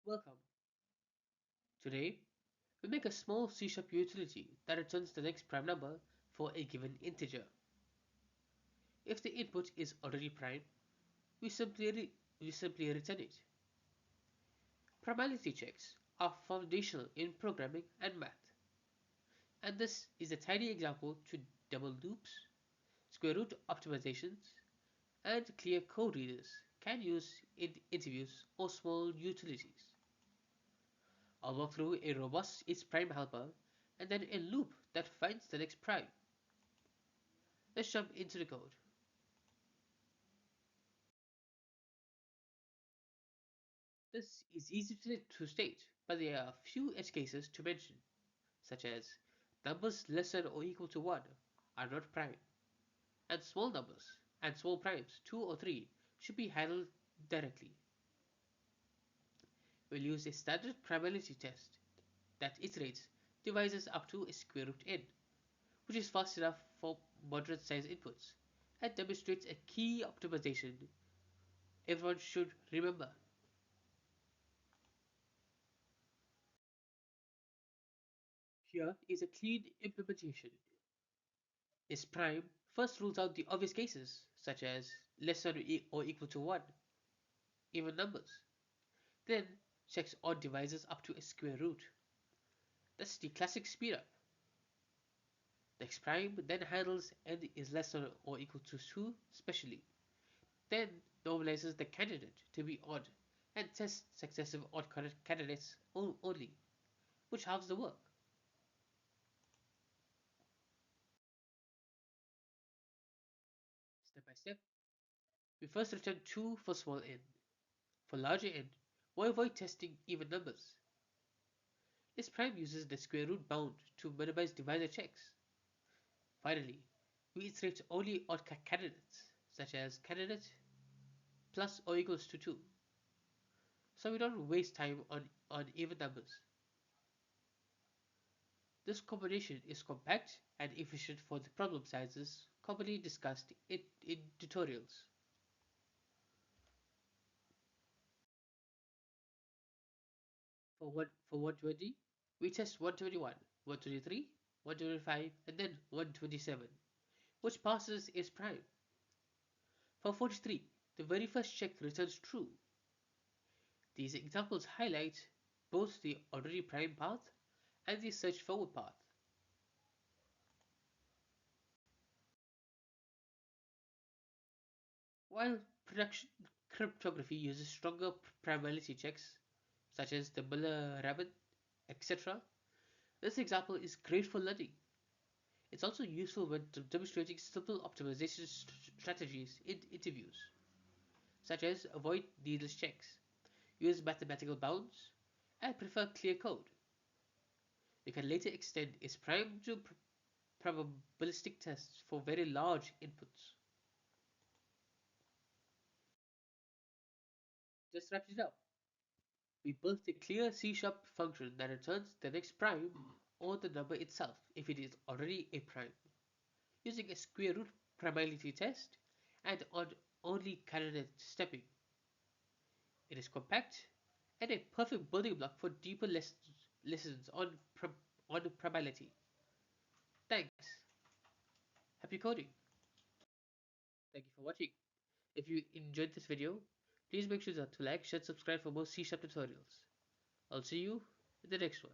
Welcome. Today, we make a small C# utility that returns the next prime number for a given integer. If the input is already prime, we simply return it. Primality checks are foundational in programming and math, and this is a tiny example to double loops, square root optimizations, and clear code readers can use in interviews or small utilities. I'll walk through a robust isPrime helper and then a loop that finds the next prime. Let's jump into the code. This is easy to state, but there are a few edge cases to mention, such as numbers less than or equal to 1 are not prime, and small numbers and small primes 2 or 3 should be handled directly. We'll use a standard primality test that iterates devices up to a square root n, which is fast enough for moderate sized inputs, and demonstrates a key optimization everyone should remember. Here is a clean implementation. Isprime first rules out the obvious cases, such as less than or equal to 1, even numbers. Then checks odd divisors up to a square root. That's the classic speedup. Next prime then handles n is less than or equal to 2 specially. Then normalizes the candidate to be odd and tests successive odd candidates only, which halves the work. Step by step, we first return 2 for small n. For larger n, we avoid testing even numbers. This prime uses the square root bound to minimize divisor checks. Finally, we iterate only odd candidates, such as candidate plus or equals to 2, so we don't waste time on even numbers. This combination is compact and efficient for the problem sizes commonly discussed in tutorials. For 120, we test 121, 123, 125, and then 127, which passes is prime. For 43, the very first check returns true. These examples highlight both the already prime path and the search forward path. While production cryptography uses stronger primality checks, such as the Miller-Rabin, etc., this example is great for learning. It's also useful when demonstrating simple optimization strategies in interviews, such as avoid needless checks, use mathematical bounds, and prefer clear code. We can later extend its prime to probabilistic tests for very large inputs. Just wraps it up. We built a clear C# function that returns the next prime or the number itself if it is already a prime, using a square root primality test and on only candidate stepping. It is compact and a perfect building block for deeper lessons on primality. Thanks. Happy coding. Thank you for watching. If you enjoyed this video, please make sure to like, share, subscribe for more C# tutorials. I'll see you in the next one.